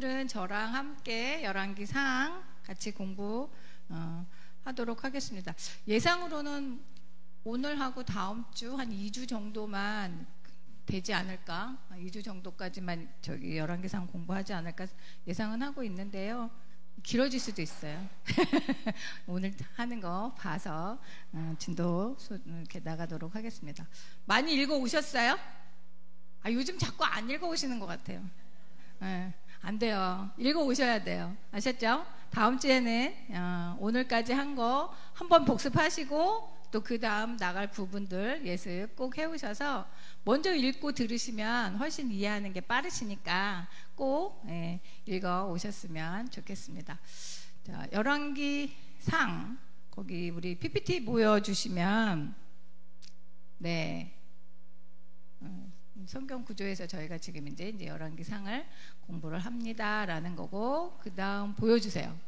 오늘은 저랑 함께 열왕기상 같이 공부 하도록 하겠습니다. 예상으로는 오늘하고 다음 주 한 2주 정도만 되지 않을까, 2주 정도까지만 저기 열왕기상 공부하지 않을까 예상은 하고 있는데요. 길어질 수도 있어요. 오늘 하는 거 봐서 진도 이렇게 나가도록 하겠습니다. 많이 읽어 오셨어요? 요즘 자꾸 안 읽어 오시는 것 같아요. 안 돼요. 읽어 오셔야 돼요. 아셨죠? 다음 주에는 오늘까지 한 거 한번 복습하시고 또 그 다음 나갈 부분들 예습 꼭 해오셔서 먼저 읽고 들으시면 훨씬 이해하는 게 빠르시니까 꼭 읽어 오셨으면 좋겠습니다. 자, 열왕기상 거기 우리 PPT 보여주시면 성경 구조에서 저희가 지금 이제 열왕기상을 공부를 합니다라는 거고, 그 다음 보여주세요.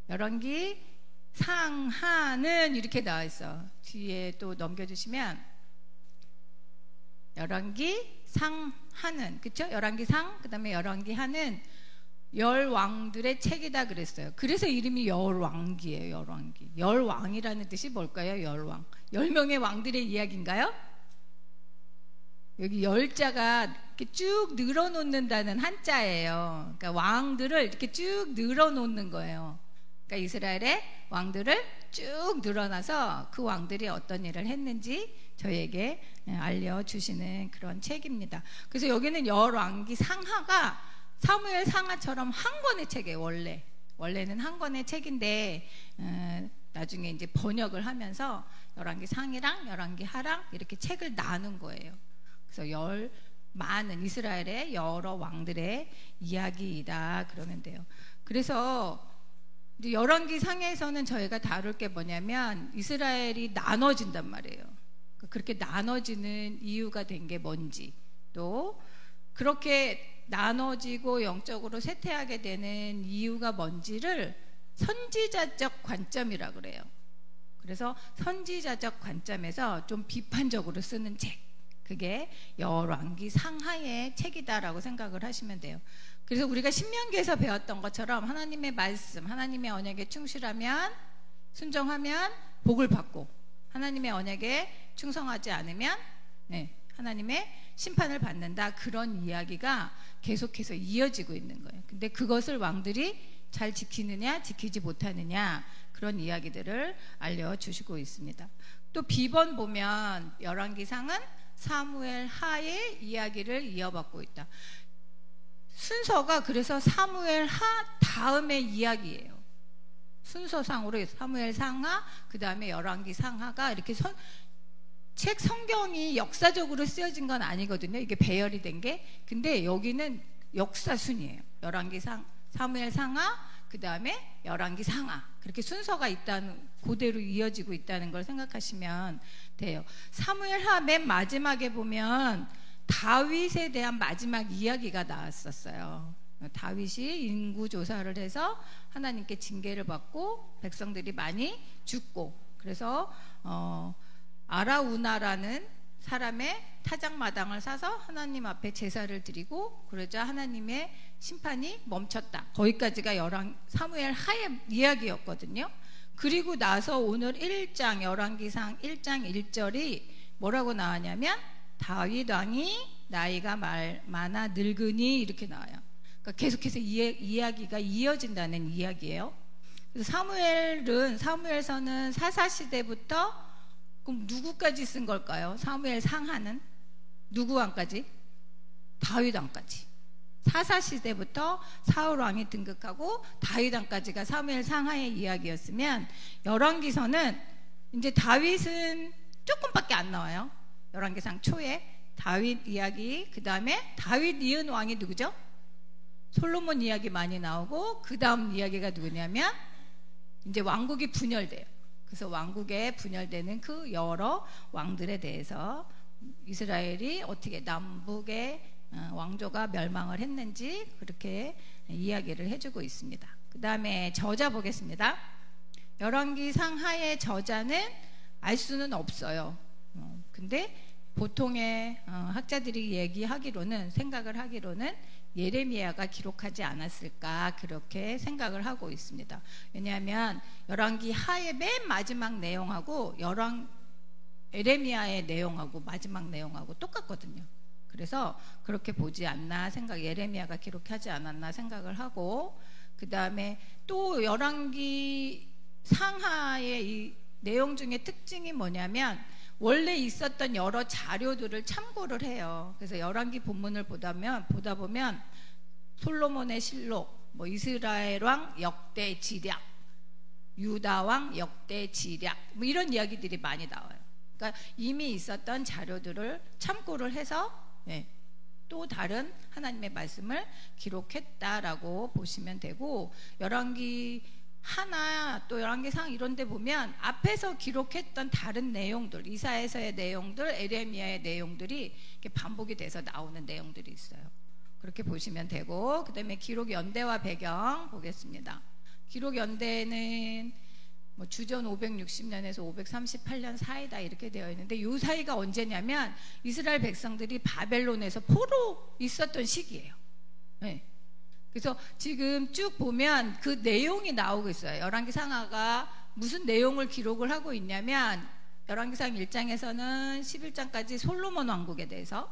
열왕기상하는 이렇게 나와 있어. 뒤에 또 넘겨주시면 열왕기상하는, 그쵸? 열왕기상, 그 다음에 열왕기하는 열왕들의 책이다 그랬어요. 그래서 이름이 열왕기예요. 열왕기. 열왕이라는 뜻이 뭘까요? 열왕. 10명의 왕들의 이야기인가요? 여기 열자가 이렇게 쭉 늘어놓는다는 한자예요. 그러니까 왕들을 이렇게 쭉 늘어놓는 거예요. 그러니까 이스라엘의 왕들을 쭉 늘어나서 그 왕들이 어떤 일을 했는지 저희에게 알려주시는 그런 책입니다. 그래서 여기는 열왕기 상하가 사무엘 상하처럼 한 권의 책이에요. 원래는 한 권의 책인데 나중에 이제 번역을 하면서 열왕기 상이랑 열왕기 하랑 이렇게 책을 나눈 거예요. 그래서 많은 이스라엘의 여러 왕들의 이야기이다 그러면 돼요. 그래서 이제 열왕기상에서는 저희가 다룰 게 뭐냐면 이스라엘이 나눠진단 말이에요. 그렇게 나눠지는 이유가 된 게 뭔지, 또 그렇게 나눠지고 영적으로 쇠퇴하게 되는 이유가 뭔지를 선지자적 관점이라고 그래요. 그래서 선지자적 관점에서 좀 비판적으로 쓰는 책, 그게 열왕기 상하의 책이다라고 생각을 하시면 돼요. 그래서 우리가 신명기에서 배웠던 것처럼 하나님의 말씀, 하나님의 언약에 충실하면, 순종하면 복을 받고, 하나님의 언약에 충성하지 않으면 하나님의 심판을 받는다, 그런 이야기가 계속해서 이어지고 있는 거예요. 근데 그것을 왕들이 잘 지키느냐 지키지 못하느냐, 그런 이야기들을 알려주시고 있습니다. 또 B번 보면 열왕기상은 사무엘 하의 이야기를 이어받고 있다. 순서가 그래서 사무엘 하 다음의 이야기예요. 순서상으로 사무엘 상하, 그 다음에 열왕기 상하가 이렇게 책 성경이 역사적으로 쓰여진 건 아니거든요. 이게 배열이 된 게. 근데 여기는 역사순이에요. 열왕기 사무엘 상하, 그 다음에 열왕기 상하, 그렇게 순서가 있다는, 그대로 이어지고 있다는 걸 생각하시면 돼요. 사무엘 하 맨 마지막에 보면 다윗에 대한 마지막 이야기가 나왔었어요. 다윗이 인구 조사를 해서 하나님께 징계를 받고 백성들이 많이 죽고, 그래서 아라우나라는 사람의 타작마당을 사서 하나님 앞에 제사를 드리고, 그러자 하나님의 심판이 멈췄다. 거기까지가 사무엘 하의 이야기였거든요. 그리고 나서 오늘 1장 열왕기상 1장 1절이 뭐라고 나왔냐면 다윗 왕이 나이가 많아 늙으니, 이렇게 나와요. 그러니까 계속해서 이야기가 이어진다는 이야기예요. 그래서 사무엘서는 사사시대부터, 그럼 누구까지 쓴 걸까요? 사무엘 상하는 누구 왕까지? 다윗 왕까지. 사사시대부터 사울 왕이 등극하고 다윗 왕까지가 사무엘 상하의 이야기였으면, 열왕기서는 이제 다윗은 조금밖에 안 나와요. 열왕기상 초에 다윗 이야기, 그 다음에 다윗 이은 왕이 누구죠? 솔로몬 이야기 많이 나오고, 그 다음 이야기가 누구냐면 이제 왕국이 분열돼요. 그래서 왕국에 분열되는 그 여러 왕들에 대해서 이스라엘이 어떻게 남북의 왕조가 멸망을 했는지 그렇게 이야기를 해주고 있습니다. 그 다음에 저자 보겠습니다. 열왕기상 하의 저자는 알 수는 없어요. 근데 보통의 학자들이 생각을 하기로는 예레미야가 기록하지 않았을까 그렇게 생각을 하고 있습니다. 왜냐하면 열왕기 하의 맨 마지막 내용하고 예레미야의 내용하고 마지막 내용하고 똑같거든요. 그래서 그렇게 보지 않나 생각, 예레미야가 기록하지 않았나 생각을 하고, 그 다음에 또 열왕기 상하의 이 내용 중에 특징이 뭐냐면 원래 있었던 여러 자료들을 참고를 해요. 그래서 열왕기 본문을 보다 보면 솔로몬의 실록, 뭐 이스라엘 왕 역대 지략, 유다 왕 역대 지략, 뭐 이런 이야기들이 많이 나와요. 그러니까 이미 있었던 자료들을 참고를 해서 또 다른 하나님의 말씀을 기록했다라고 보시면 되고, 열왕기 하나 또 열왕기상 이런 데 보면 앞에서 기록했던 다른 내용들, 이사야서의 내용들, 에레미야의 내용들이 이렇게 반복이 돼서 나오는 내용들이 있어요. 그렇게 보시면 되고, 그 다음에 기록 연대와 배경 보겠습니다. 기록 연대는 뭐 주전 560년에서 538년 사이다 이렇게 되어 있는데, 이 사이가 언제냐면 이스라엘 백성들이 바벨론에서 포로 있었던 시기예요. 그래서 지금 쭉 보면 그 내용이 나오고 있어요. 열왕기 상하가 무슨 내용을 기록을 하고 있냐면, 열왕기상 1장에서는 11장까지 솔로몬 왕국에 대해서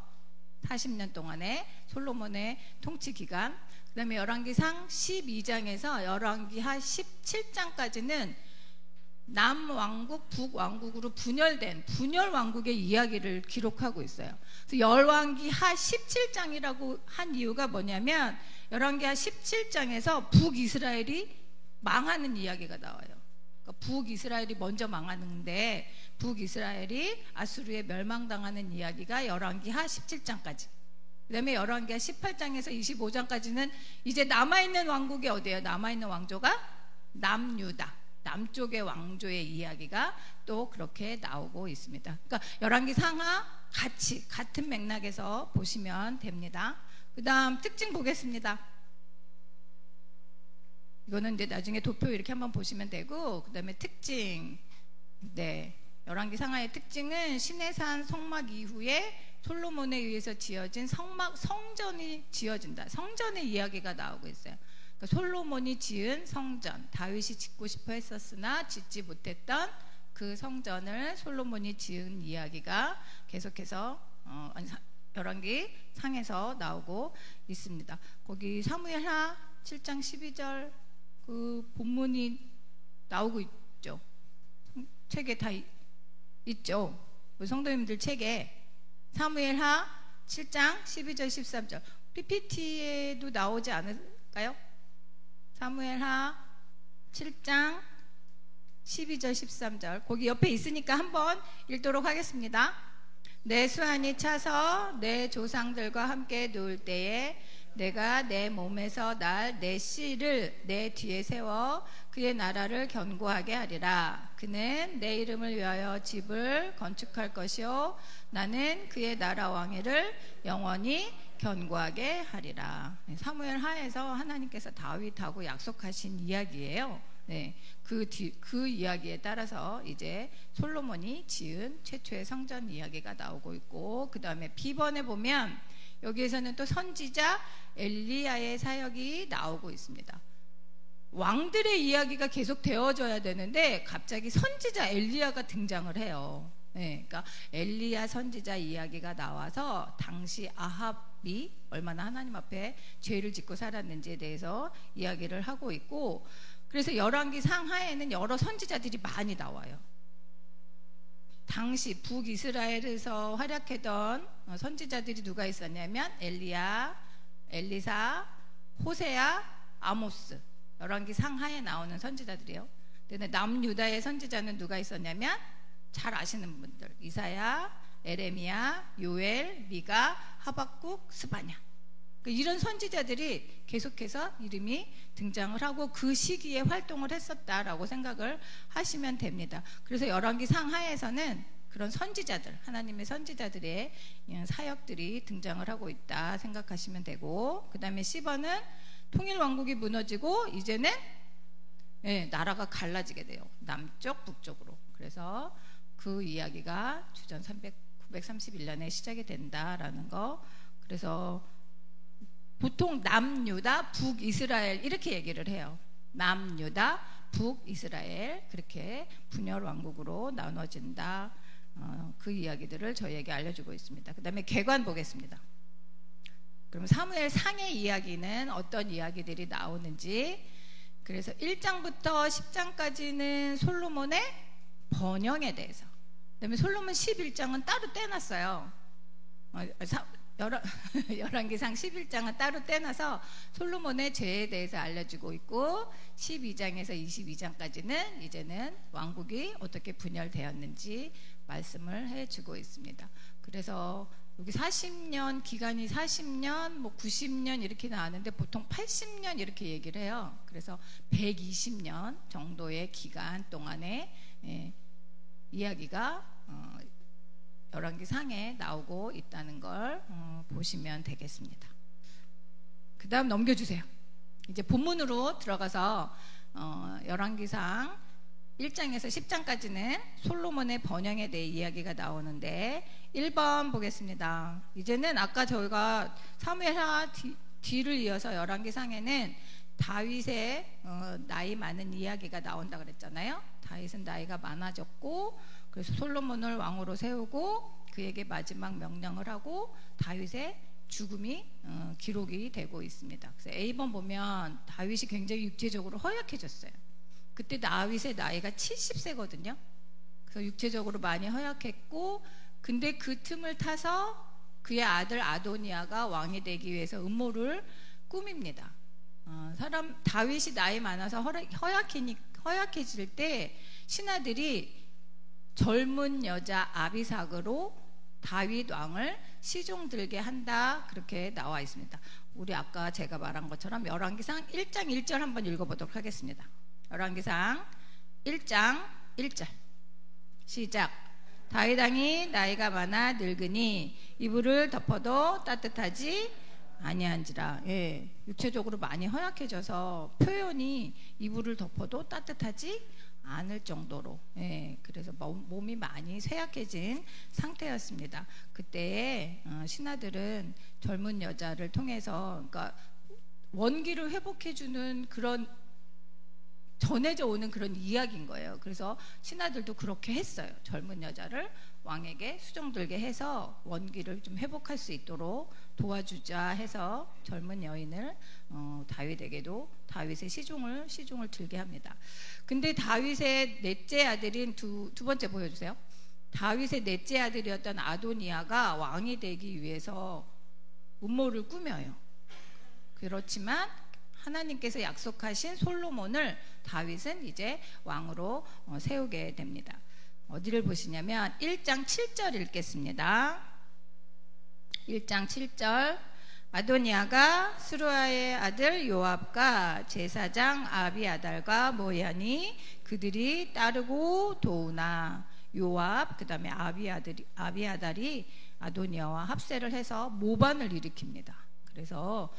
40년 동안의 솔로몬의 통치 기간, 그 다음에 열왕기상 12장에서 열왕기하 17장까지는 남왕국, 북왕국으로 분열된 분열 왕국의 이야기를 기록하고 있어요. 그래서 열왕기하 17장이라고 한 이유가 뭐냐면, 열왕기하 17장에서 북이스라엘이 망하는 이야기가 나와요. 그러니까 북이스라엘이 먼저 망하는데 북이스라엘이 아수르에 멸망당하는 이야기가 열왕기하 17장까지. 그 다음에 열왕기하 18장에서 25장까지는 이제 남아있는 왕국이 어디예요? 남아있는 왕조가 남유다, 남쪽의 왕조의 이야기가 또 그렇게 나오고 있습니다. 그러니까 열왕기 상하 같은 맥락에서 보시면 됩니다. 그 다음 특징 보겠습니다. 이거는 이제 나중에 도표 이렇게 한번 보시면 되고, 그 다음에 특징, 열왕기 상하의 특징은 시내산 성막 이후에 솔로몬에 의해서 지어진 성전이 지어진다. 성전의 이야기가 나오고 있어요. 그러니까 솔로몬이 지은 성전, 다윗이 짓고 싶어 했었으나 짓지 못했던 그 성전을 솔로몬이 지은 이야기가 계속해서 열왕기 상에서 나오고 있습니다. 거기 사무엘하 7장 12절 그 본문이 나오고 있죠. 책에 다 있죠. 우리 성도님들 책에 사무엘하 7장 12절 13절 PPT에도 나오지 않을까요? 사무엘하 7장 12절 13절 거기 옆에 있으니까 한번 읽도록 하겠습니다. 내 수완이 차서 내 조상들과 함께 누울 때에 내가 내 몸에서 날 내 씨를 내 뒤에 세워 그의 나라를 견고하게 하리라. 그는 내 이름을 위하여 집을 건축할 것이요 나는 그의 나라 왕위를 영원히 견고하게 하리라. 사무엘 하에서 하나님께서 다윗하고 약속하신 이야기예요. 그 이야기에 따라서 이제 솔로몬이 지은 최초의 성전 이야기가 나오고 있고, 그 다음에 B번에 보면 여기에서는 또 선지자 엘리야의 사역이 나오고 있습니다. 왕들의 이야기가 계속 되어져야 되는데 갑자기 선지자 엘리야가 등장을 해요. 그러니까 엘리야 선지자 이야기가 나와서 당시 아합이 얼마나 하나님 앞에 죄를 짓고 살았는지에 대해서 이야기를 하고 있고, 그래서 열왕기 상하에는 여러 선지자들이 많이 나와요. 당시 북이스라엘에서 활약했던 선지자들이 누가 있었냐면 엘리야, 엘리사, 호세야, 아모스. 열왕기 상하에 나오는 선지자들이에요. 근데 남유다의 선지자는 누가 있었냐면 잘 아시는 분들, 이사야, 에레미야, 요엘, 미가, 하박국, 스바냐. 이런 선지자들이 계속해서 이름이 등장을 하고 그 시기에 활동을 했었다라고 생각을 하시면 됩니다. 그래서 열왕기 상하에서는 그런 선지자들, 하나님의 선지자들의 사역들이 등장을 하고 있다 생각하시면 되고, 그 다음에 C번은 통일왕국이 무너지고 이제는 나라가 갈라지게 돼요. 남쪽, 북쪽으로. 그래서 그 이야기가 주전 931년에 시작이 된다라는 거. 그래서 보통 남유다, 북이스라엘 이렇게 얘기를 해요. 남유다, 북이스라엘 그렇게 분열 왕국으로 나눠진다. 그 이야기들을 저희에게 알려주고 있습니다. 그 다음에 계관 보겠습니다. 그럼 사무엘 상의 이야기는 어떤 이야기들이 나오는지, 그래서 1장부터 10장까지는 솔로몬의 번영에 대해서, 그 다음에 솔로몬 11장은 따로 떼놨어요. 열왕기상 11장은 따로 떼놔서 솔로몬의 죄에 대해서 알려주고 있고, 12장에서 22장까지는 이제는 왕국이 어떻게 분열되었는지 말씀을 해주고 있습니다. 그래서 여기 40년 기간이 40년, 뭐 90년 이렇게 나왔는데 보통 80년 이렇게 얘기를 해요. 그래서 120년 정도의 기간 동안에 이야기가 열왕기상에 나오고 있다는 걸 보시면 되겠습니다. 그 다음 넘겨주세요. 이제 본문으로 들어가서 열왕기상 1장에서 10장까지는 솔로몬의 번영에 대해 이야기가 나오는데, 1번 보겠습니다. 이제는 아까 저희가 사무엘하 뒤를 이어서 열왕기상에는 다윗의 나이 많은 이야기가 나온다 그랬잖아요. 다윗은 나이가 많아졌고, 그래서 솔로몬을 왕으로 세우고 그에게 마지막 명령을 하고 다윗의 죽음이 기록이 되고 있습니다. 그래서 A번 보면 다윗이 굉장히 육체적으로 허약해졌어요. 그때 다윗의 나이가 70세거든요. 그래서 육체적으로 많이 허약했고, 근데 그 틈을 타서 그의 아들 아도니아가 왕이 되기 위해서 음모를 꾸밉니다. 다윗이 나이 많아서 허약해질 때 신하들이 젊은 여자 아비삭으로 다윗 왕을 시종들게 한다, 그렇게 나와 있습니다. 우리 아까 제가 말한 것처럼 열왕기상 1장 1절 한번 읽어보도록 하겠습니다. 열왕기상 1장 1절 시작. 다윗 왕이 나이가 많아 늙으니 이불을 덮어도 따뜻하지 아니한지라. 육체적으로 많이 허약해져서 표현이 이불을 덮어도 따뜻하지 않을 정도로, 그래서 몸이 많이 쇠약해진 상태였습니다. 그때 신하들은 젊은 여자를 통해서, 그러니까 원기를 회복해주는 그런 전해져 오는 그런 이야기인 거예요. 그래서 신하들도 그렇게 했어요. 젊은 여자를 왕에게 수종들게 해서 원기를 좀 회복할 수 있도록 도와주자 해서 젊은 여인을 다윗에게도 다윗의 시종을 들게 합니다. 근데 다윗의 넷째 아들인 두 번째 보여주세요. 다윗의 넷째 아들이었던 아도니아가 왕이 되기 위해서 음모를 꾸며요. 그렇지만 하나님께서 약속하신 솔로몬을 다윗은 이제 왕으로 세우게 됩니다. 어디를 보시냐면 1장 7절 읽겠습니다. 1장 7절 아도니아가 스루아의 아들 요압과 제사장 아비아달과 모야니 그들이 따르고 도우나. 요압 그 다음에 아비아달이 아도니아와 합세를 해서 모반을 일으킵니다. 그래서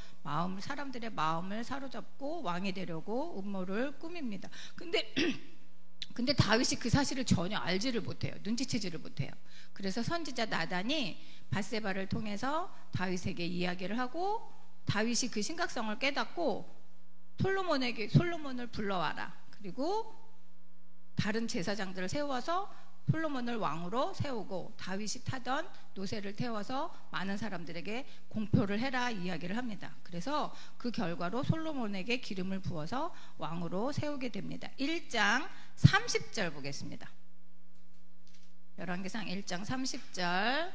사람들의 마음을 사로잡고 왕이 되려고 음모를 꾸밉니다. 근데 다윗이 그 사실을 전혀 알지를 못해요. 눈치채지를 못해요. 그래서 선지자 나단이 밧세바를 통해서 다윗에게 이야기를 하고, 다윗이 그 심각성을 깨닫고 솔로몬을 불러와라. 그리고 다른 제사장들을 세워서 솔로몬을 왕으로 세우고 다윗이 타던 노새를 태워서 많은 사람들에게 공표를 해라 이야기를 합니다. 그래서 그 결과로 솔로몬에게 기름을 부어서 왕으로 세우게 됩니다. 1장 30절 보겠습니다. 열왕기상 1장 30절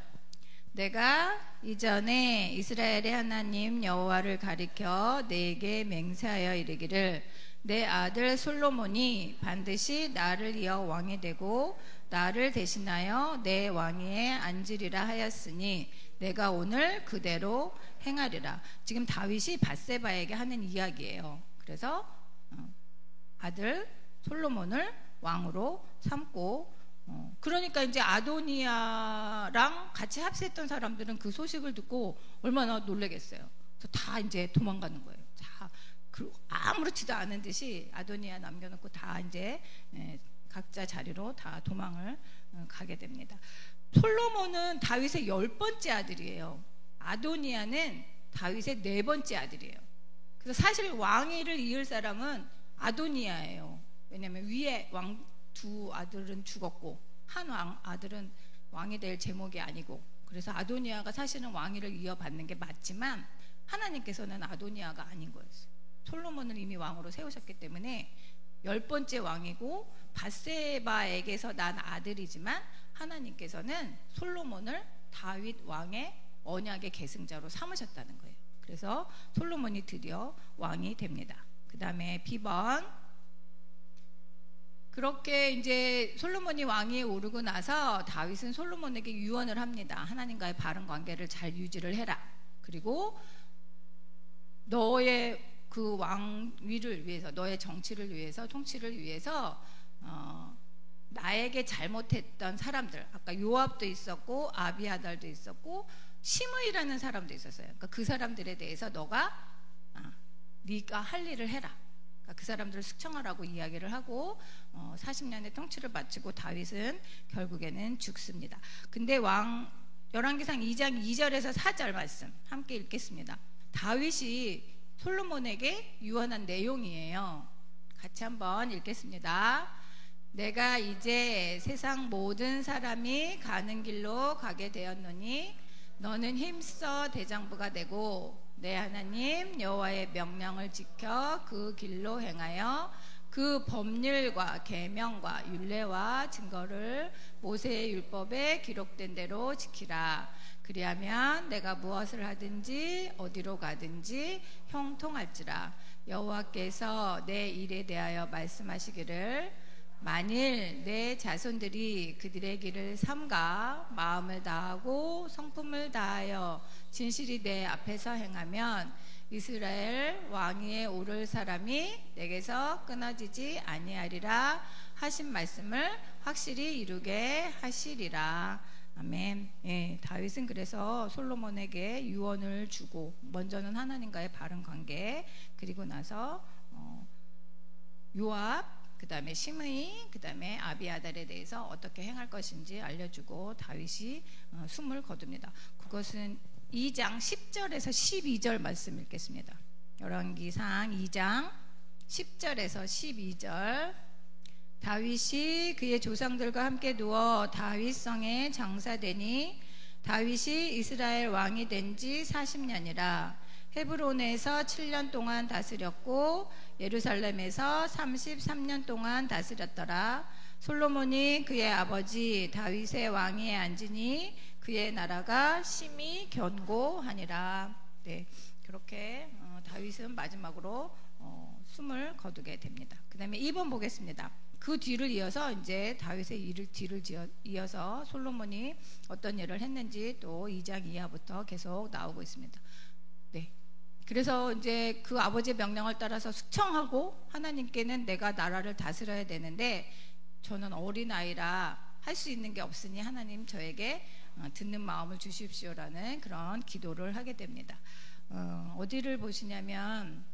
내가 이전에 이스라엘의 하나님 여호와를 가리켜 내게 맹세하여 이르기를 내 아들 솔로몬이 반드시 나를 이어 왕이 되고 나를 대신하여 내 왕위에 앉으리라 하였으니 내가 오늘 그대로 행하리라. 지금 다윗이 밧세바에게 하는 이야기예요. 그래서 아들 솔로몬을 왕으로 삼고, 그러니까 이제 아도니아랑 같이 합세했던 사람들은 그 소식을 듣고 얼마나 놀라겠어요. 그래서 다 이제 도망가는 거예요. 다 아무렇지도 않은 듯이 아도니아 남겨놓고 다 이제 각자 자리로 다 도망을 가게 됩니다. 솔로몬은 다윗의 10번째 아들이에요. 아도니아는 다윗의 네 번째 아들이에요. 그래서 사실 왕위를 이을 사람은 아도니아예요. 왜냐하면 위에 왕 두 아들은 죽었고 한 아들은 왕이 될 제목이 아니고, 그래서 아도니아가 사실은 왕위를 이어받는 게 맞지만 하나님께서는 아도니아가 아닌 거였어요. 솔로몬을 이미 왕으로 세우셨기 때문에 10번째 왕이고 밧세바에게서 난 아들이지만 하나님께서는 솔로몬을 다윗 왕의 언약의 계승자로 삼으셨다는 거예요. 그래서 솔로몬이 드디어 왕이 됩니다. 그 다음에 B번, 그렇게 이제 솔로몬이 왕위에 오르고 나서 다윗은 솔로몬에게 유언을 합니다. 하나님과의 바른 관계를 잘 유지를 해라. 그리고 너의 그 왕위를 위해서, 너의 정치를 위해서, 통치를 위해서 나에게 잘못했던 사람들, 아까 요압도 있었고 아비아달도 있었고 시므이라는 사람도 있었어요. 그러니까 그 사람들에 대해서 네가 할 일을 해라. 그 사람들을 숙청하라고 이야기를 하고 40년의 통치를 마치고 다윗은 결국에는 죽습니다. 근데 열왕기상 2장 2절에서 4절 말씀 함께 읽겠습니다. 다윗이 솔로몬에게 유언한 내용이에요. 같이 한번 읽겠습니다. 내가 이제 세상 모든 사람이 가는 길로 가게 되었노니 너는 힘써 대장부가 되고 내 하나님 여호와의 명령을 지켜 그 길로 행하여 그 법률과 계명과 율례와 증거를 모세의 율법에 기록된 대로 지키라. 그리하면 내가 무엇을 하든지 어디로 가든지 형통할지라. 여호와께서 내 일에 대하여 말씀하시기를 만일 내 자손들이 그들의 길을 삼가 마음을 다하고 성품을 다하여 진실이 내 앞에서 행하면 이스라엘 왕위에 오를 사람이 내게서 끊어지지 아니하리라 하신 말씀을 확실히 이루게 하시리라. 아멘. 예, 다윗은 그래서 솔로몬에게 유언을 주고, 먼저는 하나님과의 바른 관계, 그리고 나서 요압, 그 다음에 시므이, 그 다음에 아비아달에 대해서 어떻게 행할 것인지 알려주고 다윗이 숨을 거둡니다. 그것은 2장 10절에서 12절 말씀 읽겠습니다. 열왕기상 2장 10절에서 12절. 다윗이 그의 조상들과 함께 누워 다윗성에 장사되니 다윗이 이스라엘 왕이 된 지 40년이라. 헤브론에서 7년 동안 다스렸고 예루살렘에서 33년 동안 다스렸더라. 솔로몬이 그의 아버지 다윗의 왕위에 앉으니 그의 나라가 심히 견고하니라. 네, 그렇게 다윗은 마지막으로 숨을 거두게 됩니다. 그 다음에 2번 보겠습니다. 그 뒤를 이어서 이제 다윗의 뒤를 이어서 솔로몬이 어떤 일을 했는지 또 2장 이하부터 계속 나오고 있습니다. 네. 그래서 이제 그 아버지의 명령을 따라서 숙청하고, 하나님께는 내가 나라를 다스려야 되는데 저는 어린아이라 할 수 있는 게 없으니 하나님 저에게 듣는 마음을 주십시오라는 그런 기도를 하게 됩니다. 어디를 보시냐면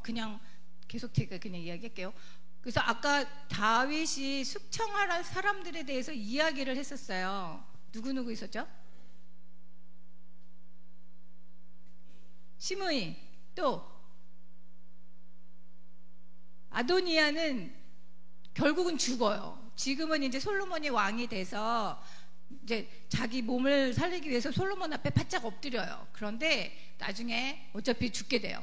그냥 계속 제가 그냥 이야기할게요. 그래서 아까 다윗이 숙청할 사람들에 대해서 이야기를 했었어요. 누구 있었죠? 시므이, 또 아도니아는 결국은 죽어요. 지금은 이제 솔로몬이 왕이 돼서 이제 자기 몸을 살리기 위해서 솔로몬 앞에 바짝 엎드려요. 그런데 나중에 어차피 죽게 돼요.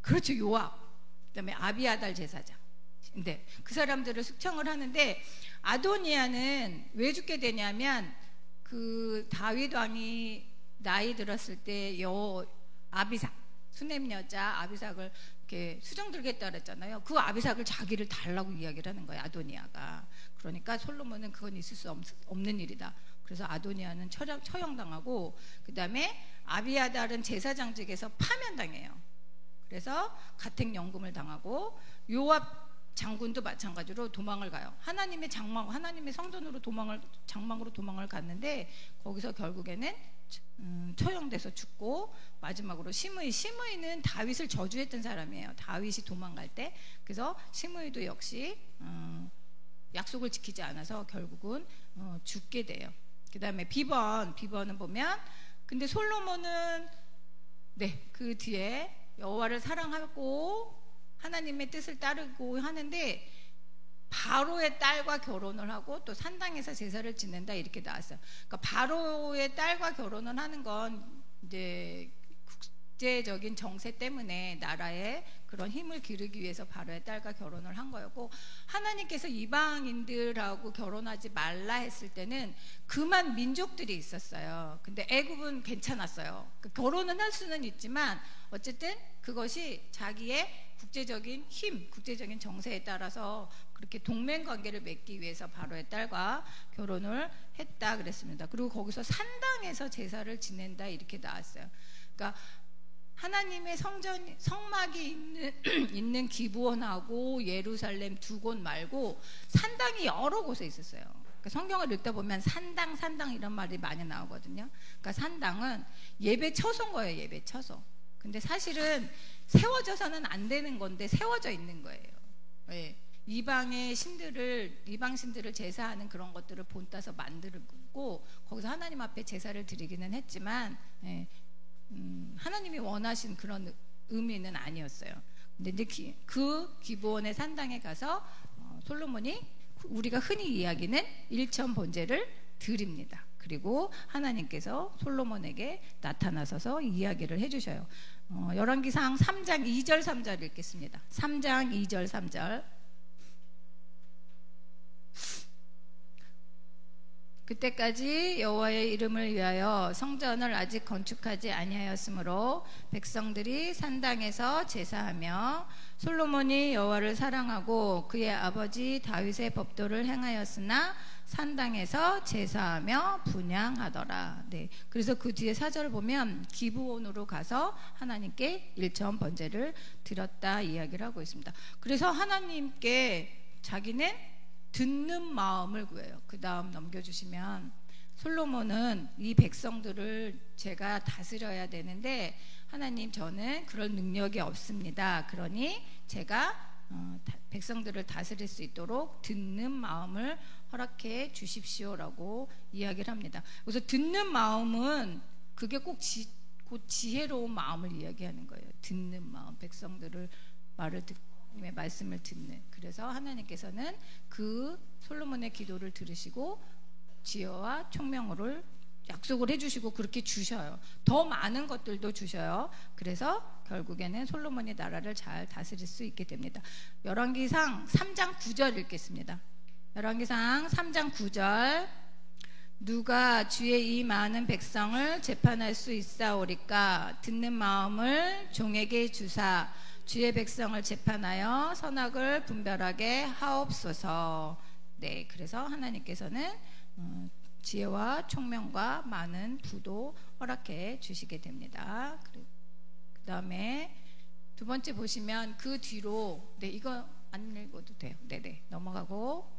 그렇죠, 요압. 그다음에 아비아달 제사장. 근데 그 사람들을 숙청을 하는데 아도니아는 왜 죽게 되냐면 그 다윗 왕이 나이 들었을 때 아비삭, 수넴 여자 아비삭을 이렇게 수정 들겠다 그랬잖아요. 그 아비삭을 자기를 달라고 이야기를 하는 거예요, 아도니아가. 그러니까 솔로몬은 그건 있을 수 없는 일이다. 그래서 아도니아는 처형당하고, 그 다음에 아비아달은 제사장직에서 파면당해요. 그래서 가택연금을 당하고, 요압 장군도 마찬가지로 도망을 가요. 하나님의 성전으로 장막으로 도망을 갔는데 거기서 결국에는 처형돼서 죽고, 마지막으로 시므이는 다윗을 저주했던 사람이에요. 다윗이 도망갈 때. 그래서 시므이도 역시 약속을 지키지 않아서 결국은 죽게 돼요. 그 다음에 B번은 보면 근데 솔로몬은 그 뒤에 여호와를 사랑하고 하나님의 뜻을 따르고 하는데 바로의 딸과 결혼을 하고 또 산당에서 제사를 지낸다 이렇게 나왔어요. 그러니까 바로의 딸과 결혼을 하는 건 이제 국제적인 정세 때문에 나라에 그런 힘을 기르기 위해서 바로의 딸과 결혼을 한 거였고, 하나님께서 이방인들하고 결혼하지 말라 했을 때는 그만 민족들이 있었어요. 근데 애굽은 괜찮았어요. 결혼은 할 수는 있지만 어쨌든 그것이 자기의 국제적인 힘, 국제적인 정세에 따라서 그렇게 동맹 관계를 맺기 위해서 바로의 딸과 결혼을 했다 그랬습니다. 그리고 거기서 산당에서 제사를 지낸다 이렇게 나왔어요. 그러니까 하나님의 성막이 있는 기브온하고 예루살렘 두 곳 말고 산당이 여러 곳에 있었어요. 그러니까 성경을 읽다 보면 산당 이런 말이 많이 나오거든요. 그러니까 산당은 예배 처소인 거예요. 예배 처소. 근데 사실은 세워져서는 안 되는 건데 세워져 있는 거예요. 네. 이방 신들을 제사하는 그런 것들을 본따서 만들고 거기서 하나님 앞에 제사를 드리기는 했지만 하나님이 원하신 그런 의미는 아니었어요. 근데 이제 그 기브온의 산당에 가서 솔로몬이 우리가 흔히 이야기는 일천 번제를 드립니다. 그리고 하나님께서 솔로몬에게 나타나셔서 이야기를 해주셔요. 열왕기상 3장 2절 3절 읽겠습니다. 3장 2절 3절. 그때까지 여호와의 이름을 위하여 성전을 아직 건축하지 아니하였으므로 백성들이 산당에서 제사하며 솔로몬이 여호와를 사랑하고 그의 아버지 다윗의 법도를 행하였으나 산당에서 제사하며 분향하더라. 네. 그래서 그 뒤에 4절을 보면 기브온으로 가서 하나님께 일천 번제를 드렸다 이야기를 하고 있습니다. 그래서 하나님께 자기는 듣는 마음을 구해요. 그 다음 넘겨주시면 솔로몬은 이 백성들을 제가 다스려야 되는데 하나님 저는 그런 능력이 없습니다. 그러니 제가 백성들을 다스릴 수 있도록 듣는 마음을 허락해 주십시오라고 이야기를 합니다. 그래서 듣는 마음은 그게 꼭 지혜로운 마음을 이야기하는 거예요. 듣는 마음, 백성들을 말을 듣고 하나님의 말씀을 듣는. 그래서 하나님께서는 그 솔로몬의 기도를 들으시고 지혜와 총명을 약속을 해주시고 그렇게 주셔요. 더 많은 것들도 주셔요. 그래서 결국에는 솔로몬이 나라를 잘 다스릴 수 있게 됩니다. 열왕기상 3장 9절 읽겠습니다. 열왕기상 3장 9절. 누가 주의 이 많은 백성을 재판할 수 있사오리까? 듣는 마음을 종에게 주사 주의 백성을 재판하여 선악을 분별하게 하옵소서. 네, 그래서 하나님께서는 지혜와 총명과 많은 부도 허락해 주시게 됩니다. 그 다음에 두 번째 보시면 그 뒤로 이거 안 읽어도 돼요. 네네 넘어가고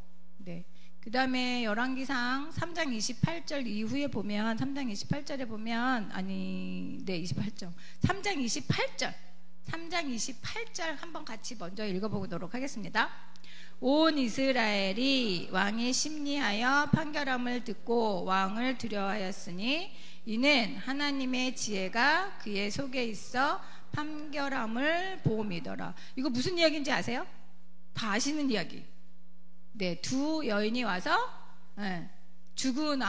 그 다음에 열왕기상 3장 28절 이후에 보면 3장 28절에 보면 28절 3장 28절 한번 같이 먼저 읽어보도록 하겠습니다. 온 이스라엘이 왕이 심리하여 판결함을 듣고 왕을 두려워하였으니 이는 하나님의 지혜가 그의 속에 있어 판결함을 보음이더라. 이거 무슨 이야기인지 아세요? 다 아시는 이야기. 네, 두 여인이 와서 죽은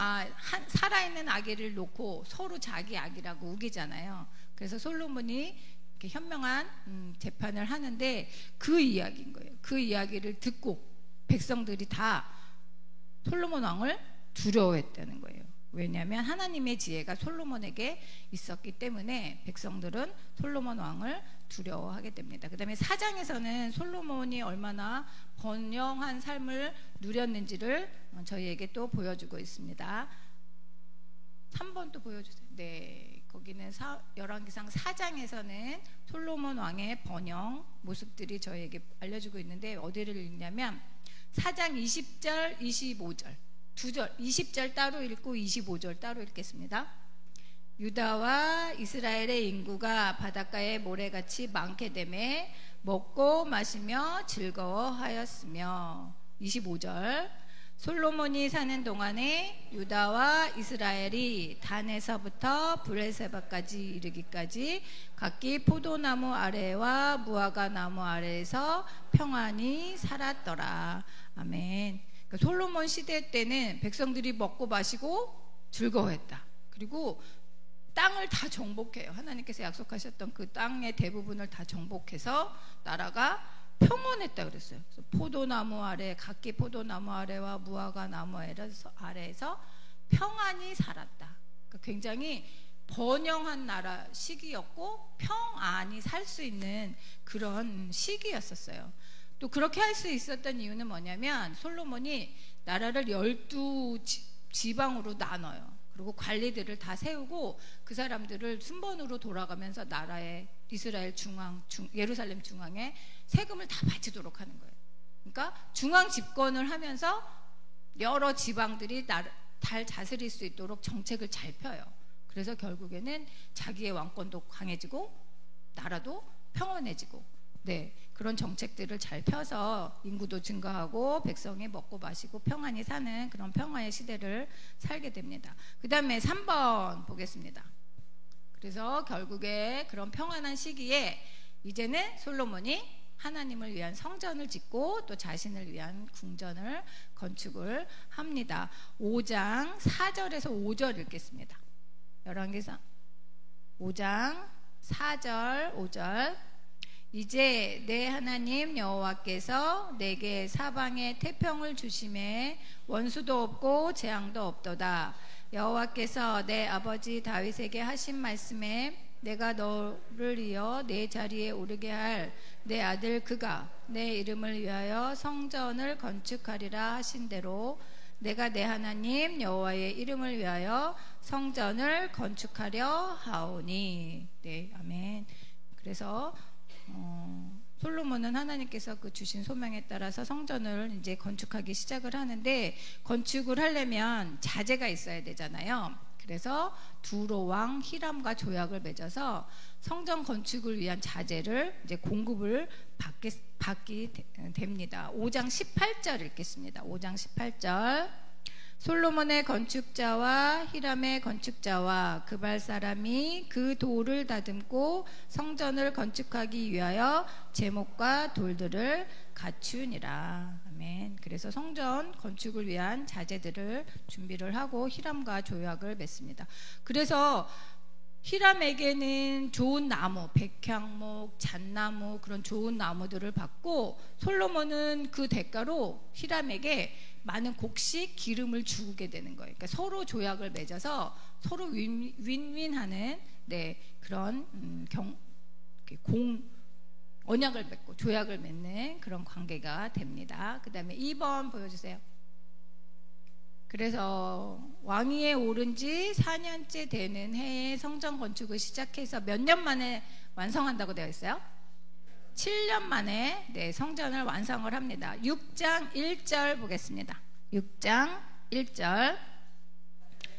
살아있는 아기를 놓고 서로 자기 아기라고 우기잖아요. 그래서 솔로몬이 이렇게 현명한 재판을 하는데 그 이야기인 거예요. 그 이야기를 듣고 백성들이 다 솔로몬 왕을 두려워했다는 거예요. 왜냐하면 하나님의 지혜가 솔로몬에게 있었기 때문에 백성들은 솔로몬 왕을 두려워하게 됩니다. 그 다음에 4장에서는 솔로몬이 얼마나 번영한 삶을 누렸는지를 저희에게 또 보여주고 있습니다. 3번 또 보여주세요. 네, 거기는 열왕기상 4장에서는 솔로몬 왕의 번영 모습들이 저희에게 알려주고 있는데 어디를 읽냐면 4장 20절 25절 2절 20절 따로 읽고 25절 따로 읽겠습니다. 유다와 이스라엘의 인구가 바닷가의 모래같이 많게 되매 먹고 마시며 즐거워하였으며 25절 솔로몬이 사는 동안에 유다와 이스라엘이 단에서부터 브레세바까지 이르기까지 각기 포도나무 아래와 무화과 나무 아래에서 평안히 살았더라. 아멘. 그러니까 솔로몬 시대 때는 백성들이 먹고 마시고 즐거워했다. 그리고 땅을 다 정복해요. 하나님께서 약속하셨던 그 땅의 대부분을 다 정복해서 나라가 평온했다 그랬어요. 그래서 포도나무 아래, 각기 포도나무 아래와 무화과 나무 아래에서 평안히 살았다. 그러니까 굉장히 번영한 나라 시기였고 평안히 살 수 있는 그런 시기였었어요. 또 그렇게 할 수 있었던 이유는 뭐냐면 솔로몬이 나라를 12지방으로 나눠요. 그리고 관리들을 다 세우고 그 사람들을 순번으로 돌아가면서 나라의 이스라엘 예루살렘 중앙에 세금을 다 바치도록 하는 거예요. 그러니까 중앙 집권을 하면서 여러 지방들이 잘 다스릴 수 있도록 정책을 잘 펴요. 그래서 결국에는 자기의 왕권도 강해지고 나라도 평온해지고, 네, 그런 정책들을 잘 펴서 인구도 증가하고 백성이 먹고 마시고 평안히 사는 그런 평화의 시대를 살게 됩니다. 그 다음에 3번 보겠습니다. 그래서 결국에 그런 평안한 시기에 이제는 솔로몬이 하나님을 위한 성전을 짓고 또 자신을 위한 궁전을 건축을 합니다. 5장 4절에서 5절 읽겠습니다. 열왕기상 5장 4절 5절. 이제 내 하나님 여호와께서 내게 사방에 태평을 주심에 원수도 없고 재앙도 없도다. 여호와께서 내 아버지 다윗에게 하신 말씀에 내가 너를 이어 내 자리에 오르게 할 내 아들 그가 내 이름을 위하여 성전을 건축하리라 하신 대로 내가 내 하나님 여호와의 이름을 위하여 성전을 건축하려 하오니. 네, 아멘. 그래서 솔로몬은 하나님께서 그 주신 소명에 따라서 성전을 이제 건축하기 시작을 하는데, 건축을 하려면 자재가 있어야 되잖아요. 그래서 두로 왕 히람과 조약을 맺어서 성전 건축을 위한 자재를 이제 공급을 받게 됩니다. 5장 18절 읽겠습니다. 5장 18절. 솔로몬의 건축자와 히람의 건축자와 그발 사람이 그 돌을 다듬고 성전을 건축하기 위하여 제목과 돌들을 갖추니라. 아멘. 그래서 성전 건축을 위한 자재들을 준비를 하고 히람과 조약을 맺습니다. 그래서 히람에게는 좋은 나무, 백향목, 잣나무, 그런 좋은 나무들을 받고 솔로몬은 그 대가로 히람에게 많은 곡식 기름을 주게 되는 거예요. 그러니까 서로 조약을 맺어서 서로 윈윈하는, 네, 그런 언약을 맺고 조약을 맺는 그런 관계가 됩니다. 그 다음에 2번 보여주세요. 그래서 왕위에 오른 지 4년째 되는 해에 성전 건축을 시작해서 몇 년 만에 완성한다고 되어 있어요? 7년 만에, 네, 성전을 완성을 합니다. 6장 1절 보겠습니다. 6장 1절.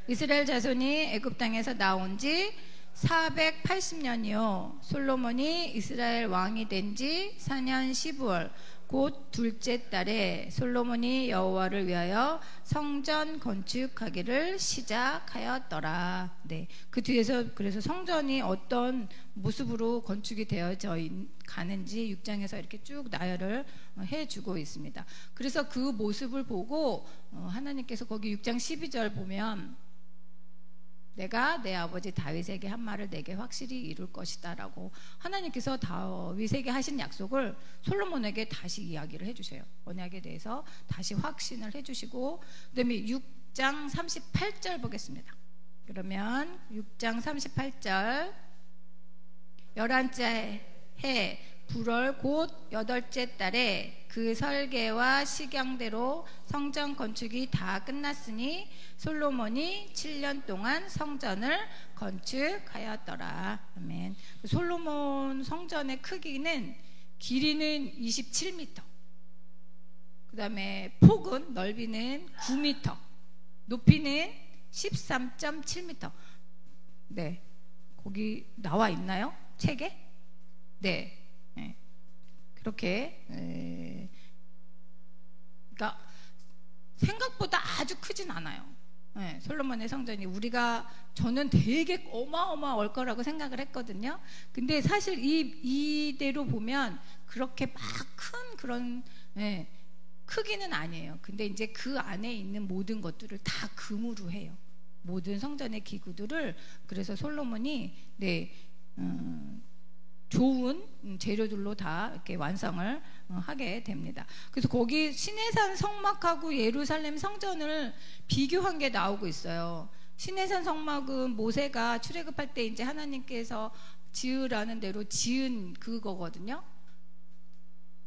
이스라엘 자손이 애굽 땅에서 나온 지 480년이요 솔로몬이 이스라엘 왕이 된 지 4년 12월 곧 둘째 달에 솔로몬이 여호와를 위하여 성전 건축하기를 시작하였더라. 네, 그 뒤에서 그래서 성전이 어떤 모습으로 건축이 되어져 가는지 6장에서 이렇게 쭉 나열을 해주고 있습니다. 그래서 그 모습을 보고 하나님께서 거기 6장 12절 보면 내가 내 아버지 다윗에게 한 말을 내게 확실히 이룰 것이다 라고 하나님께서 다윗에게 하신 약속을 솔로몬에게 다시 이야기를 해주세요. 언약에 대해서 다시 확신을 해주시고, 그 다음에 6장 38절 보겠습니다. 그러면 6장 38절. 11째 해 불월 곧 8째 달에 그 설계와 식양대로 성전 건축이 다 끝났으니 솔로몬이 7년 동안 성전을 건축하였더라. 아멘. 솔로몬 성전의 크기는 길이는 27m, 그 다음에 폭은 넓이는 9m, 높이는 13.7m. 네, 거기 나와 있나요? 책에? 네. 그렇게 그러니까 생각보다 아주 크진 않아요. 네, 솔로몬의 성전이 저는 되게 어마어마할 거라고 생각을 했거든요. 근데 사실 이대로 보면 그렇게 막 큰 그런 크기는 아니에요. 근데 이제 그 안에 있는 모든 것들을 다 금으로 해요. 모든 성전의 기구들을. 그래서 솔로몬이 좋은 재료들로 다 이렇게 완성을 하게 됩니다. 그래서 거기 시내산 성막하고 예루살렘 성전을 비교한 게 나오고 있어요. 시내산 성막은 모세가 출애굽할 때 이제 하나님께서 지으라는 대로 지은 그거거든요.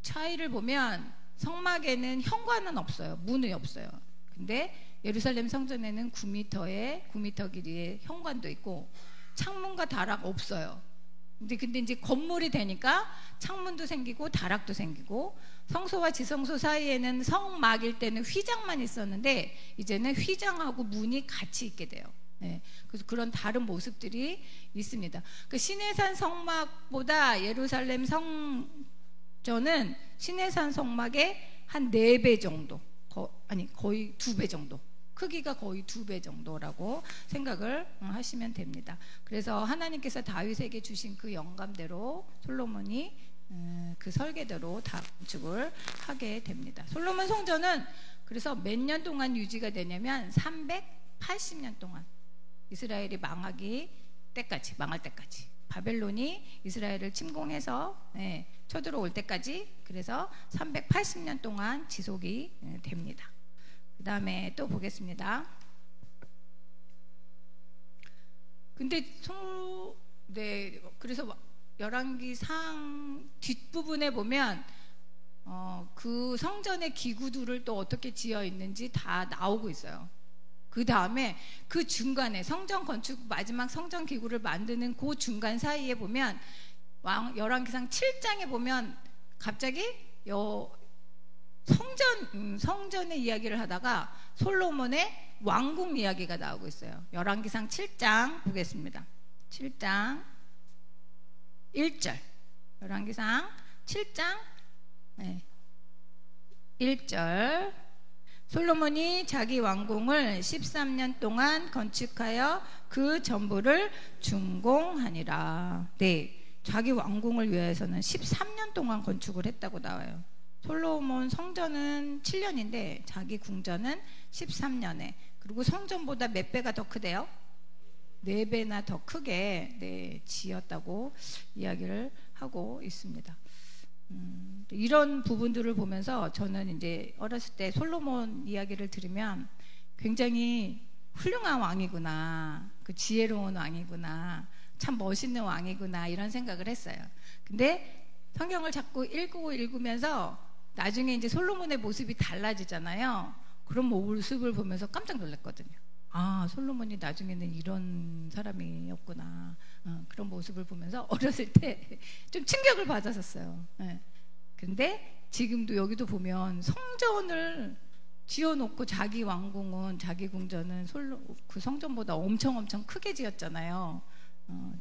차이를 보면 성막에는 현관은 없어요. 문이 없어요. 근데 예루살렘 성전에는 9m 길이의 현관도 있고 창문과 다락 없어요. 근데 이제 건물이 되니까 창문도 생기고 다락도 생기고, 성소와 지성소 사이에는 성막일 때는 휘장만 있었는데 이제는 휘장하고 문이 같이 있게 돼요. 그래서 그런 다른 모습들이 있습니다. 그 시내산 성막보다 예루살렘 성전은 시내산 성막의 한 4배 정도, 거의 2배 정도, 크기가 거의 2배 정도라고 생각을 하시면 됩니다. 그래서 하나님께서 다윗에게 주신 그 영감대로 솔로몬이 그 설계대로 다 건축을 하게 됩니다. 솔로몬 성전은 그래서 몇 년 동안 유지가 되냐면 380년 동안, 이스라엘이 망할 때까지, 바벨론이 이스라엘을 침공해서 쳐들어올 때까지, 그래서 380년 동안 지속이 됩니다. 그 다음에 또 보겠습니다. 근데 그래서 열왕기상 뒷부분에 보면 그 성전의 기구들을 또 어떻게 지어 있는지 다 나오고 있어요. 그 다음에 그 중간에 성전 건축, 마지막 성전 기구를 만드는 그 중간 사이에 보면 열왕기상 7장에 보면 갑자기 성전의 이야기를 하다가 솔로몬의 왕궁 이야기가 나오고 있어요. 열왕기상 7장 보겠습니다. 7장 1절. 열왕기상 7장 1절. 솔로몬이 자기 왕궁을 13년 동안 건축하여 그 전부를 준공하니라. 자기 왕궁을 위해서는 13년 동안 건축을 했다고 나와요. 솔로몬 성전은 7년인데 자기 궁전은 13년에, 그리고 성전보다 몇 배가 더 크대요? 4배나 더 크게 지었다고 이야기를 하고 있습니다. 이런 부분들을 보면서 저는 이제 어렸을 때 솔로몬 이야기를 들으면 굉장히 훌륭한 왕이구나, 그 지혜로운 왕이구나, 참 멋있는 왕이구나, 이런 생각을 했어요. 근데 성경을 자꾸 읽으면서 나중에 이제 솔로몬의 모습이 달라지잖아요. 그런 모습을 보면서 깜짝 놀랐거든요. 아, 솔로몬이 나중에는 이런 사람이었구나. 그런 모습을 보면서 어렸을 때 좀 충격을 받았었어요. 근데 지금도 여기도 보면 성전을 지어놓고 자기 왕궁은, 자기 궁전은 그 성전보다 엄청 크게 지었잖아요.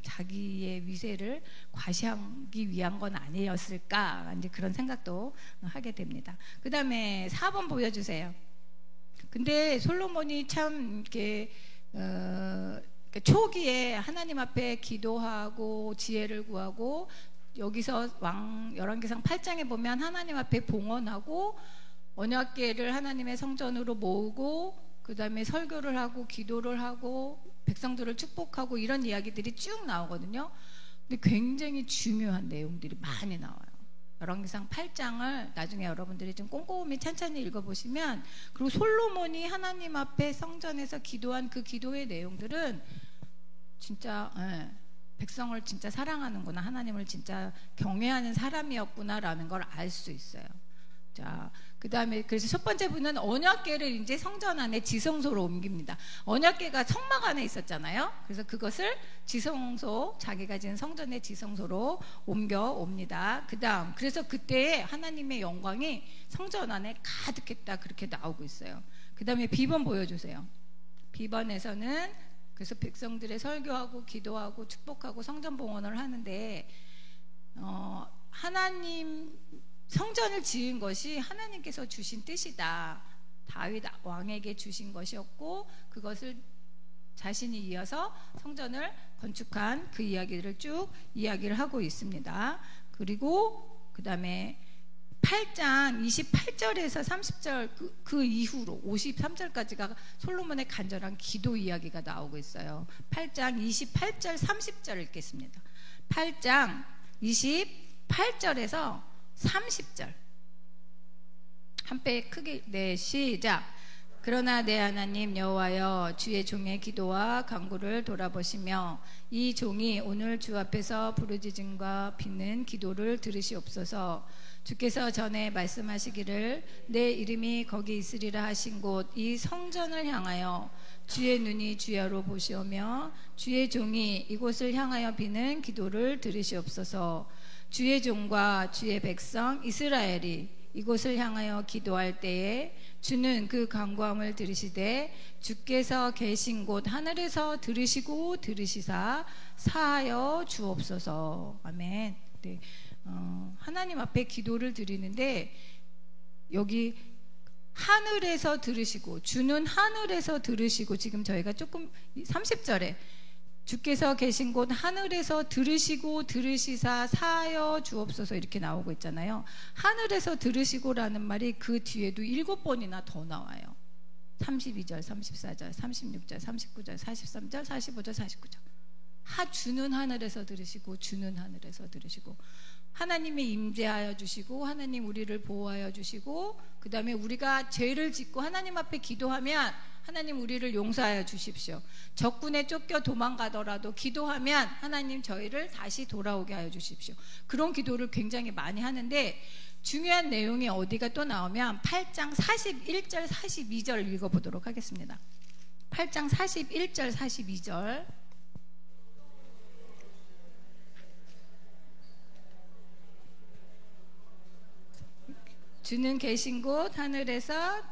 자기의 위세를 과시하기 위한 건 아니었을까, 이제 그런 생각도 하게 됩니다. 그 다음에 4번 보여주세요. 근데 솔로몬이 참 이렇게 초기에 하나님 앞에 기도하고 지혜를 구하고, 여기서 열왕기상 8장에 보면 하나님 앞에 봉헌하고 언약궤를 하나님의 성전으로 모으고, 그 다음에 설교를 하고 기도를 하고 백성들을 축복하고, 이런 이야기들이 쭉 나오거든요. 근데 굉장히 중요한 내용들이 많이 나와요. 열왕기상 8장을 나중에 여러분들이 좀 꼼꼼히 찬찬히 읽어보시면, 그리고 솔로몬이 하나님 앞에 성전에서 기도한 그 기도의 내용들은 진짜 백성을 진짜 사랑하는구나, 하나님을 진짜 경외하는 사람이었구나라는 걸 알 수 있어요. 자, 그 다음에 그래서 첫 번째 분은 언약궤를 이제 성전 안에 지성소로 옮깁니다. 언약궤가 성막 안에 있었잖아요. 그래서 그것을 지성소, 자기가 지은 성전의 지성소로 옮겨옵니다. 그 다음, 그래서 그때 하나님의 영광이 성전 안에 가득했다, 그렇게 나오고 있어요. 그 다음에 비번 보여주세요. 비번에서는 그래서 백성들의 설교하고 기도하고 축복하고 성전 봉헌을 하는데, 하나님 성전을 지은 것이 하나님께서 주신 뜻이다. 다윗 왕에게 주신 것이었고 그것을 자신이 이어서 성전을 건축한 그 이야기를 쭉 이야기를 하고 있습니다. 그리고 그 다음에 8장 28절에서 30절 그 이후로 53절까지가 솔로몬의 간절한 기도 이야기가 나오고 있어요. 8장 28절 30절 읽겠습니다. 8장 28절에서 30절 한 배 크게 네 시작. 그러나 내 하나님 여호와여 주의 종의 기도와 간구를 돌아보시며 이 종이 오늘 주 앞에서 부르짖음과 빚는 기도를 들으시옵소서. 주께서 전에 말씀하시기를 내 이름이 거기 있으리라 하신 곳 이 성전을 향하여 주의 눈이 주야로 보시오며 주의 종이 이곳을 향하여 비는 기도를 들으시옵소서. 주의 종과 주의 백성 이스라엘이 이곳을 향하여 기도할 때에 주는 그 간구함을 들으시되 주께서 계신 곳 하늘에서 들으시고 들으시사 사하여 주옵소서. 아멘. 네. 하나님 앞에 기도를 드리는데 여기 하늘에서 들으시고 주는 하늘에서 들으시고 지금 저희가 조금 30절에 주께서 계신 곳 하늘에서 들으시고 들으시사 사하여 주옵소서 이렇게 나오고 있잖아요. 하늘에서 들으시고라는 말이 그 뒤에도 7번이나 더 나와요. 32절, 34절, 36절, 39절, 43절, 45절, 49절. 주는 하늘에서 들으시고 주는 하늘에서 들으시고 하나님이 임재하여 주시고 하나님 우리를 보호하여 주시고 그 다음에 우리가 죄를 짓고 하나님 앞에 기도하면 하나님 우리를 용서하여 주십시오. 적군에 쫓겨 도망가더라도 기도하면 하나님 저희를 다시 돌아오게 하여 주십시오. 그런 기도를 굉장히 많이 하는데 중요한 내용이 어디가 또 나오면 8장 41절 42절 읽어보도록 하겠습니다. 8장 41절 42절 주는 계신 곳 하늘에서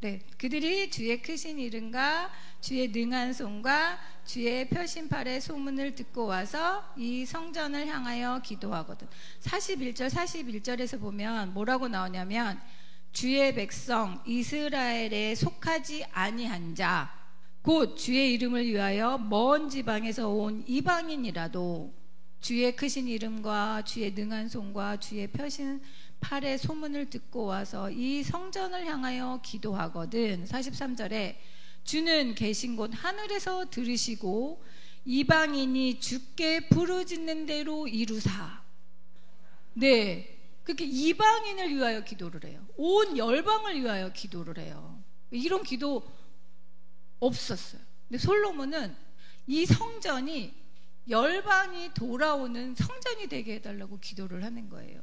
네, 그들이 주의 크신 이름과 주의 능한 손과 주의 펴신팔의 소문을 듣고 와서 이 성전을 향하여 기도하거든. 41절에서 보면 뭐라고 나오냐면 주의 백성 이스라엘에 속하지 아니한 자 곧 주의 이름을 위하여 먼 지방에서 온 이방인이라도 주의 크신 이름과 주의 능한 손과 주의 펴신 팔의 소문을 듣고 와서 이 성전을 향하여 기도하거든. 43절에 주는 계신 곳 하늘에서 들으시고 이방인이 주께 부르짖는 대로 이루사. 네, 그렇게 이방인을 위하여 기도를 해요. 온 열방을 위하여 기도를 해요. 이런 기도 없었어요. 근데 솔로몬은 이 성전이 열방이 돌아오는 성전이 되게 해달라고 기도를 하는 거예요.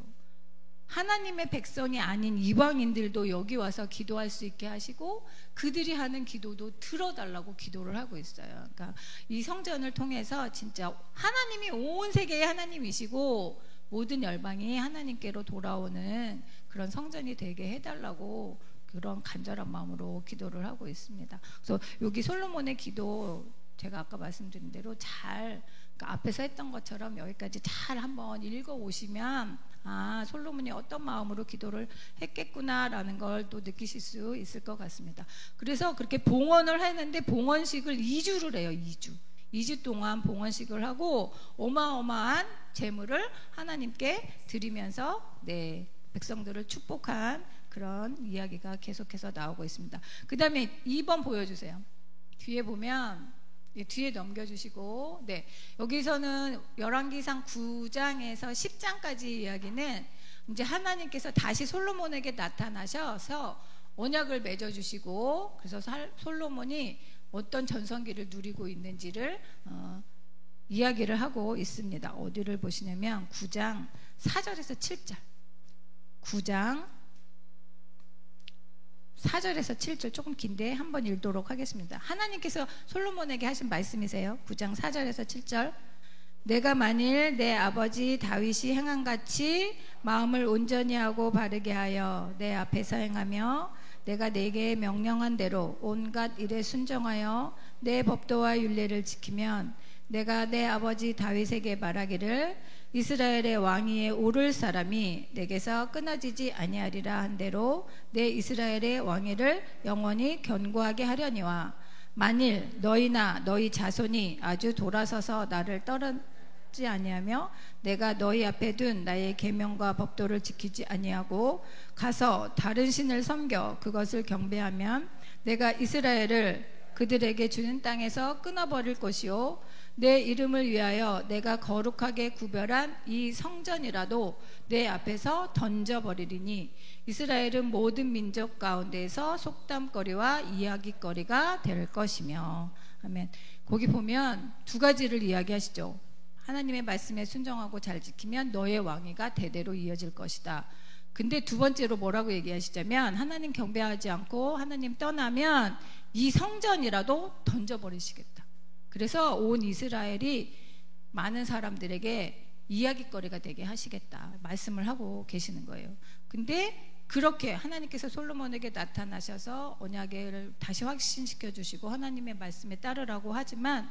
하나님의 백성이 아닌 이방인들도 여기 와서 기도할 수 있게 하시고 그들이 하는 기도도 들어달라고 기도를 하고 있어요. 그러니까 이 성전을 통해서 진짜 하나님이 온 세계의 하나님이시고 모든 열방이 하나님께로 돌아오는 그런 성전이 되게 해달라고 그런 간절한 마음으로 기도를 하고 있습니다. 그래서 여기 솔로몬의 기도 제가 아까 말씀드린 대로 잘 그러니까 앞에서 했던 것처럼 여기까지 잘 한번 읽어오시면 아 솔로몬이 어떤 마음으로 기도를 했겠구나라는 걸 또 느끼실 수 있을 것 같습니다. 그래서 그렇게 봉헌을 했는데 봉헌식을 2주를 해요. 2주 동안 봉헌식을 하고 어마어마한 재물을 하나님께 드리면서 네 백성들을 축복한 그런 이야기가 계속해서 나오고 있습니다. 그 다음에 2번 보여주세요. 뒤에 보면 네, 뒤에 넘겨주시고 네 여기서는 열왕기상 9장에서 10장까지 이야기는 이제 하나님께서 다시 솔로몬에게 나타나셔서 언약을 맺어주시고 그래서 솔로몬이 어떤 전성기를 누리고 있는지를 이야기를 하고 있습니다. 어디를 보시냐면 9장 4절에서 7절 9장 4절에서 7절 조금 긴데 한번 읽도록 하겠습니다. 하나님께서 솔로몬에게 하신 말씀이세요. 9장 4절에서 7절 내가 만일 내 아버지 다윗이 행한같이 마음을 온전히 하고 바르게 하여 내 앞에서 행하며 내가 내게 명령한 대로 온갖 일에 순종하여 내 법도와 율례를 지키면 내가 내 아버지 다윗에게 말하기를 이스라엘의 왕위에 오를 사람이 내게서 끊어지지 아니하리라 한 대로 내 이스라엘의 왕위를 영원히 견고하게 하려니와 만일 너희나 너희 자손이 아주 돌아서서 나를 떠나지 아니하며 내가 너희 앞에 둔 나의 계명과 법도를 지키지 아니하고 가서 다른 신을 섬겨 그것을 경배하면 내가 이스라엘을 그들에게 주는 땅에서 끊어버릴 것이요 내 이름을 위하여 내가 거룩하게 구별한 이 성전이라도 내 앞에서 던져버리리니 이스라엘은 모든 민족 가운데에서 속담거리와 이야기거리가 될 것이며. 아멘. 거기 보면 두 가지를 이야기하시죠. 하나님의 말씀에 순종하고 잘 지키면 너의 왕위가 대대로 이어질 것이다. 근데 두 번째로 뭐라고 얘기하시자면 하나님 경배하지 않고 하나님 떠나면 이 성전이라도 던져버리시겠다. 그래서 온 이스라엘이 많은 사람들에게 이야기거리가 되게 하시겠다 말씀을 하고 계시는 거예요. 근데 그렇게 하나님께서 솔로몬에게 나타나셔서 언약을 다시 확신시켜 주시고 하나님의 말씀에 따르라고 하지만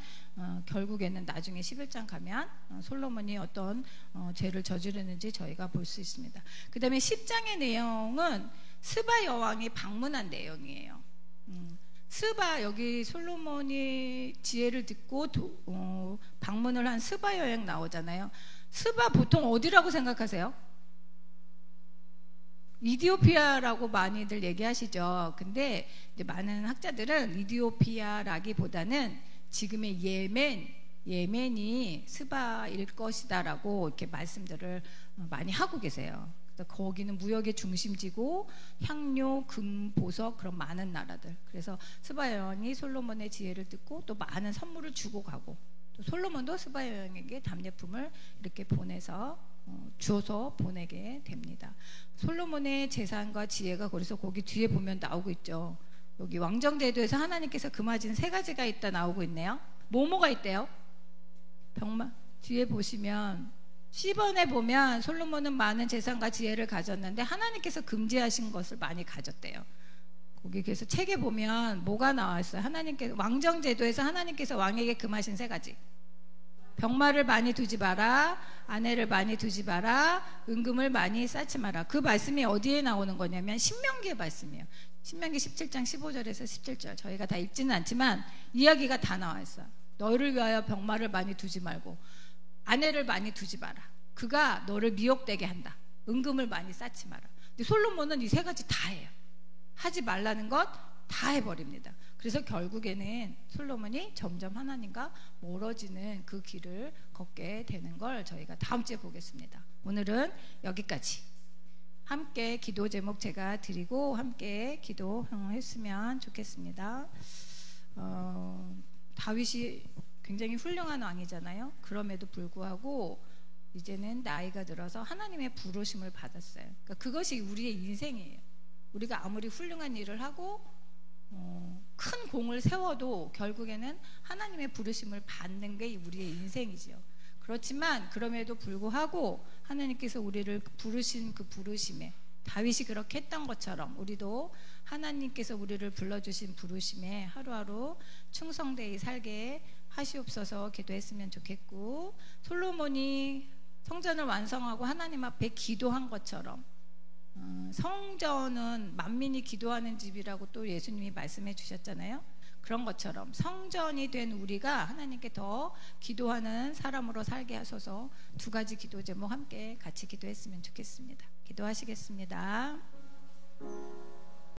결국에는 나중에 11장 가면 솔로몬이 어떤 죄를 저지르는지 저희가 볼 수 있습니다. 그 다음에 10장의 내용은 스바 여왕이 방문한 내용이에요. 스바, 여기 솔로몬이 지혜를 듣고 방문을 한 스바 여행 나오잖아요. 스바 보통 어디라고 생각하세요? 이디오피아라고 많이들 얘기하시죠. 근데 이제 많은 학자들은 이디오피아라기보다는 지금의 예멘이 스바일 것이다라고 이렇게 말씀들을 많이 하고 계세요. 거기는 무역의 중심지고 향료, 금, 보석 그런 많은 나라들. 그래서 스바 여왕이 솔로몬의 지혜를 듣고 또 많은 선물을 주고 가고 또 솔로몬도 스바 여왕에게 답례품을 이렇게 주어서 보내게 됩니다. 솔로몬의 재산과 지혜가 그래서 거기 뒤에 보면 나오고 있죠. 여기 왕정제도에서 하나님께서 금하신 세 가지가 있다 나오고 있네요. 뭐가 있대요? 뒤에 보시면 10번에 보면 솔로몬은 많은 재산과 지혜를 가졌는데 하나님께서 금지하신 것을 많이 가졌대요. 거기 그래서 책에 보면 뭐가 나왔어요? 하나님께서 왕정제도에서 하나님께서 왕에게 금하신 세 가지. 병마를 많이 두지 마라, 아내를 많이 두지 마라, 은금을 많이 쌓지 마라. 그 말씀이 어디에 나오는 거냐면 신명기의 말씀이에요. 신명기 17장 15절에서 17절. 저희가 다 읽지는 않지만 이야기가 다 나와 있어요. 너를 위하여 병마를 많이 두지 말고 아내를 많이 두지 마라. 그가 너를 미혹되게 한다. 은금을 많이 쌓지 마라. 근데 솔로몬은 이 세 가지 다 해요. 하지 말라는 것 다 해버립니다. 그래서 결국에는 솔로몬이 점점 하나님과 멀어지는 그 길을 걷게 되는 걸 저희가 다음 주에 보겠습니다. 오늘은 여기까지. 함께 기도 제목 제가 드리고 함께 기도했으면 좋겠습니다. 다윗이 굉장히 훌륭한 왕이잖아요. 그럼에도 불구하고 이제는 나이가 들어서 하나님의 부르심을 받았어요. 그러니까 그것이 우리의 인생이에요. 우리가 아무리 훌륭한 일을 하고 큰 공을 세워도 결국에는 하나님의 부르심을 받는 게 우리의 인생이죠. 그렇지만 그럼에도 불구하고 하나님께서 우리를 부르신 그 부르심에 다윗이 그렇게 했던 것처럼 우리도 하나님께서 우리를 불러주신 부르심에 하루하루 충성되이 살게 하시옵소서 기도했으면 좋겠고, 솔로몬이 성전을 완성하고 하나님 앞에 기도한 것처럼 성전은 만민이 기도하는 집이라고 또 예수님이 말씀해 주셨잖아요. 그런 것처럼 성전이 된 우리가 하나님께 더 기도하는 사람으로 살게 하소서. 두 가지 기도 제목 함께 같이 기도했으면 좋겠습니다. 기도하시겠습니다.